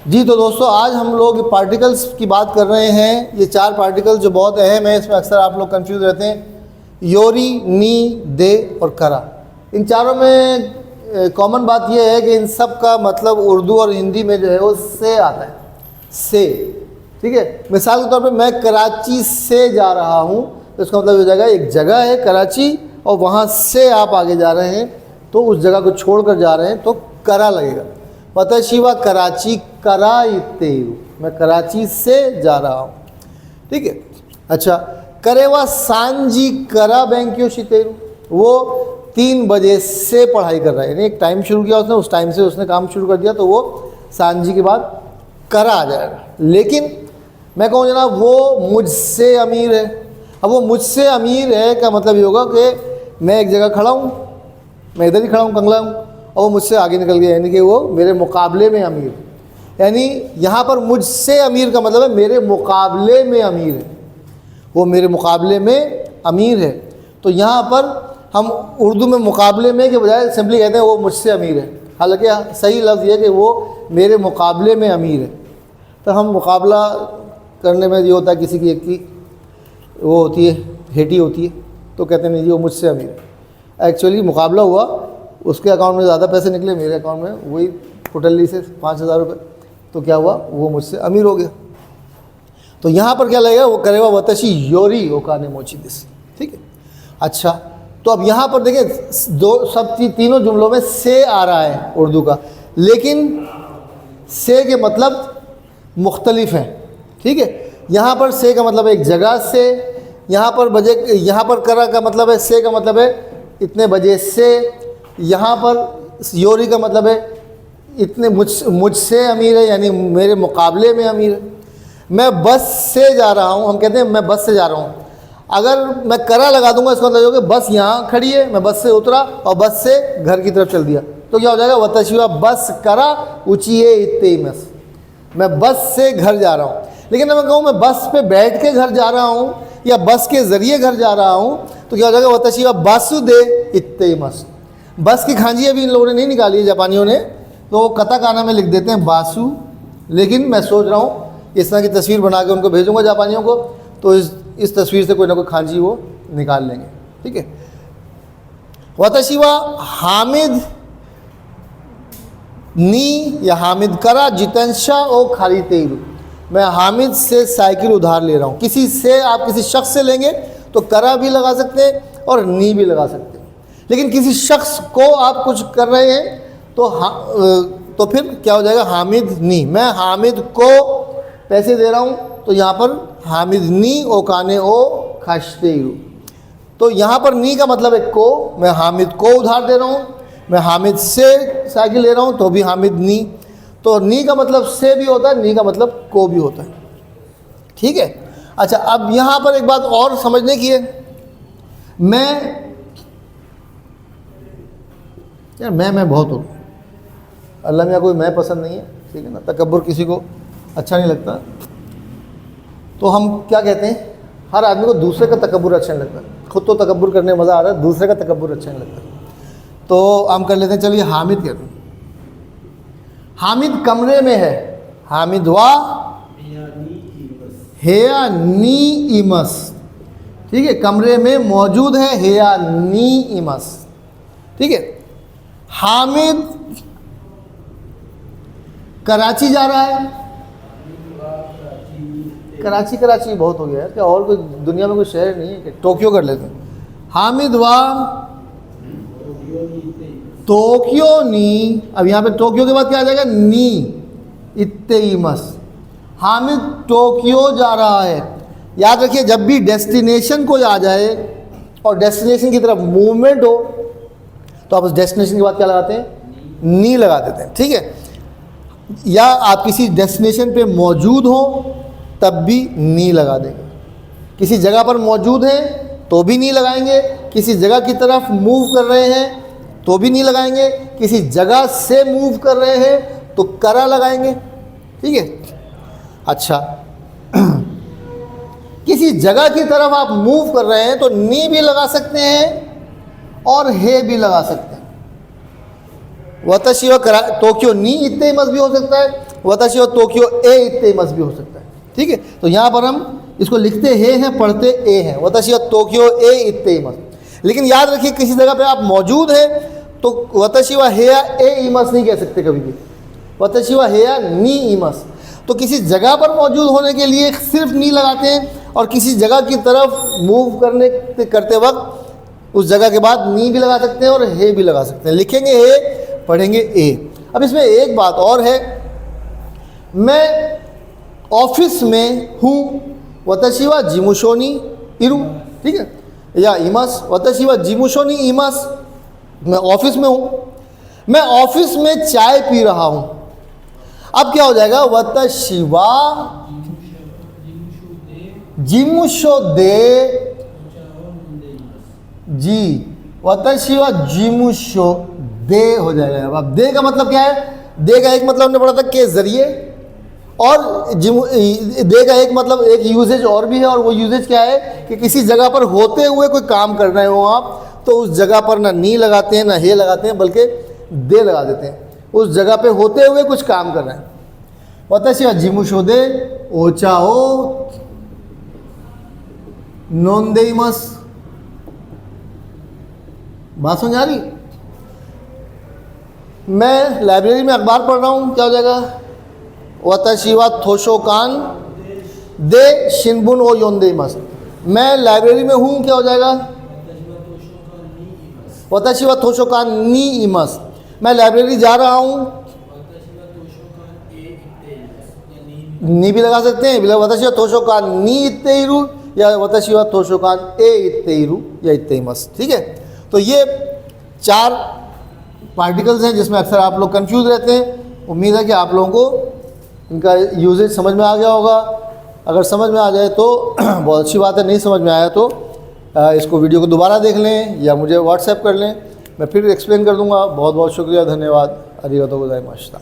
जी तो दोस्तों, आज हम लोग पार्टिकल्स की बात कर रहे हैं। ये 4 पार्टिकल्स जो बहुत अहम है, इसमें अक्सर आप लोग कंफ्यूज रहते हैं। योरी, नी, दे और करा। इन चारों में कॉमन बात यह है कि इन सब का मतलब उर्दू और हिंदी में जो है वो से आता है, से। ठीक है, मिसाल के तौर पे मैं कराची से जा रहा हूँ, तो इसका मतलब हो जाएगा एक जगह है कराची और वहाँ से आप आगे जा रहे हैं, तो उस जगह को छोड़कर जा रहे हैं तो करा लगेगा। वतशिवा कराची करा इत्तेयु, मैं कराची से जा रहा हूँ। ठीक है, अच्छा। करेवा सांजी करा बैंक्यो शितेरु, वो 3 बजे से पढ़ाई कर रहा है, यानी एक टाइम शुरू किया उसने, उस टाइम से उसने काम शुरू कर दिया, तो वो सांजी के बाद करा आ जाएगा। लेकिन मैं कहूँ जनाब वो मुझसे अमीर है। अब वो मुझसे अमीर है का मतलब ये होगा कि मैं एक जगह खड़ा हूँ, मैं इधर ही खड़ा हूँ, कंगला हूँ, और वो मुझसे आगे निकल गया, यानी कि वो मेरे मुकाबले में अमीर। यानी यहाँ पर मुझसे अमीर का मतलब है मेरे मुकाबले में अमीर है, वो मेरे मुकाबले में अमीर है। तो यहाँ पर हम उर्दू में मुकाबले में के बजाय सिंपली कहते हैं वो मुझसे अमीर है, हालांकि सही लफ्ज़ ये है कि वो मेरे मुकाबले में अमीर है। तो हम मुकाबला करने में ये होता है, किसी की एक की वो होती है, हेटी होती है, तो कहते हैं नहीं जी वो मुझसे अमीर है। एक्चुअली मुकाबला हुआ, उसके अकाउंट में ज़्यादा पैसे निकले, मेरे अकाउंट में वही फुटल्ली से 5,000 रुपये, तो क्या हुआ, वो मुझसे अमीर हो गया। तो यहाँ पर क्या लगेगा, वो करेगा वतशी योरी ओकाने मोची दिस। ठीक है, अच्छा। तो अब यहाँ पर देखिए तीनों जुमलों में से आ रहा है उर्दू का, लेकिन से के मतलब मुख्तलिफ हैं। ठीक है, यहाँ पर से का मतलब है एक जगह से, यहाँ पर करा का मतलब है, से का मतलब है इतने बजे से, यहाँ पर योरी का मतलब है इतने मुझसे अमीर है, यानी मेरे मुकाबले में अमीर है। मैं बस से जा रहा हूँ, हम कहते हैं मैं बस से जा रहा हूँ। अगर मैं करा लगा दूंगा, इसका मतलब होगा बस यहाँ खड़ी है, मैं बस से उतरा और बस से घर की तरफ चल दिया, तो क्या हो जाएगा, वतशिवा बस करा ऊँचिए इतने मस, मैं बस से घर जा रहा हूँ। लेकिन अगर मैं कहूँ मैं बस पे बैठ के घर जा रहा हूँ या बस के ज़रिए घर जा रहा हूँ, तो क्या हो जाएगा, वतशिवा बासुदे इतने मस। बस की खांजी अभी इन लोगों ने नहीं निकाली है, जापानियों ने, तो कताकाना में लिख देते हैं बासु। लेकिन मैं सोच रहा हूँ इस तरह की तस्वीर बना के उनको भेजूंगा जापानियों को, तो इस तस्वीर से कोई ना कोई खांजी वो निकाल लेंगे। ठीक है, वतशिवा हामिद नी या हामिद करा जितंशा ओ खाली तेरू, मैं हामिद से साइकिल उधार ले रहा हूँ। किसी से आप किसी शख्स से लेंगे तो करा भी लगा सकते हैं और नी भी लगा सकते हैं, लेकिन किसी शख्स को आप कुछ कर रहे हैं तो फिर क्या हो जाएगा, हामिद नी, मैं हामिद को पैसे दे रहा हूँ, तो यहाँ पर हामिद नी ओकाने ओ खाश्तेरू, तो यहाँ पर नी का मतलब है को, मैं हामिद को उधार दे रहा हूँ। मैं हामिद से साइकिल ले रहा हूँ तो भी हामिद नी, तो नी का मतलब से भी होता है, नी का मतलब को भी होता है। ठीक है, अच्छा। अब यहाँ पर एक बात और समझने की है, मैं बहुत हूँ, अल्लाह में कोई मैं पसंद नहीं है। ठीक है ना, तकब्बुर किसी को अच्छा नहीं लगता, तो हम क्या कहते हैं, हर आदमी को दूसरे का तकब्बुर अच्छा नहीं लगता। खुद तो तकब्बुर करने में मज़ा आता है, दूसरे का तकब्बुर अच्छा नहीं लगता। तो हम कर लेते हैं, चलिए हामिद कहते हैं। हामिद कमरे में है, हामिद वा हेया नी इमस। ठीक है, कमरे में मौजूद है, हेया नी इमस। ठीक है, हामिद कराची जा रहा है। कराची बहुत हो गया है क्या, और कोई दुनिया में कोई शहर नहीं है कि टोक्यो कर लेते हैं। हामिद वा टोक्यो नी, अब यहाँ पे टोक्यो के बाद क्या आ जाएगा, नी इत्तेइमस। हामिद टोक्यो जा रहा है। याद रखिए, जब भी डेस्टिनेशन को आ जाए और डेस्टिनेशन की तरफ मूवमेंट हो, तो आप उस डेस्टिनेशन के बाद क्या लगाते हैं, नी लगा देते हैं। ठीक है, या आप किसी डेस्टिनेशन पे मौजूद हो तब भी नी लगा देंगे, किसी जगह पर मौजूद हैं तो भी नी लगाएंगे, किसी जगह की तरफ मूव कर रहे हैं तो भी नी लगाएंगे, किसी जगह से मूव कर रहे हैं तो करा लगाएंगे। ठीक है, अच्छा। किसी जगह की तरफ आप मूव कर रहे हैं तो नी भी लगा सकते हैं और हे भी लगा सकते हैं। वतशी व टोक्यो नी इत्ते मस भी हो सकता है, वताशी व तोक्यो ए इत्तेमस भी हो सकता है, ठीक है। तो यहाँ पर हम इसको लिखते हैं, पढ़ते ए हैं, वताशी व तोक्यो ए इत्तेमस। लेकिन याद रखिए किसी जगह पे आप मौजूद हैं तो वताशी व हेया ए इमस नहीं कह सकते कभी भी, वताशी व हेया नी इमस। तो किसी जगह पर मौजूद होने के लिए सिर्फ नी लगाते हैं, और किसी जगह की तरफ मूव करते वक्त उस जगह के बाद नी भी लगा सकते हैं और हे भी लगा सकते हैं। लिखेंगे हे, पढ़ेंगे ए। अब इसमें एक बात और है, मैं ऑफिस में हूँ, वताशी व जिमुशोनी इरू, ठीक है, या इमस, वताशी व जिमुशोनी इमस, मैं ऑफिस में हूँ, मैं ऑफिस में चाय पी रहा हूँ। अब क्या हो जाएगा, वताशी व जिमुशो दे जी, वताशी व जिमुशो दे हो जाएगा। अब दे का मतलब क्या है, दे का एक मतलब हमने पढ़ा था के जरिए, और दे का एक मतलब एक यूजेज और भी है, और वो यूजेज क्या है कि किसी जगह पर होते हुए कोई काम कर रहे हो आप, तो उस जगह पर ना नी लगाते हैं ना हे लगाते हैं, बल्कि दे लगा देते हैं। उस जगह पे होते हुए कुछ काम कर रहे हैं। वताशी व जिमुशो दे ओचा ओ नोंदेइमस। बात समझ आ रही? मैं लाइब्रेरी में अखबार पढ़ रहा हूँ, क्या हो जाएगा, वताशी व थोशोकान दे शिनबुन ओ योंदेइमस। मैं लाइब्रेरी में हूँ, क्या हो जाएगा, वताशी व थोशोकान नी इमस। मैं लाइब्रेरी जा रहा हूँ, नी भी लगा सकते हैं, वताशी व थोशोकान नी इत्तेइरु, या वताशी व थोशोकान ए इत्तेइरु या इत्तेइमस, ठीक है। तो ये 4 पार्टिकल्स हैं जिसमें अक्सर आप लोग कंफ्यूज रहते हैं। उम्मीद है कि आप लोगों को इनका यूजेज समझ में आ गया होगा। अगर समझ में आ जाए तो बहुत अच्छी बात है, नहीं समझ में आया तो इसको वीडियो को दोबारा देख लें या मुझे व्हाट्सएप कर लें, मैं फिर एक्सप्लेन कर दूंगा। बहुत बहुत शुक्रिया, धन्यवाद, आरिगातो गोजाइमाशिता।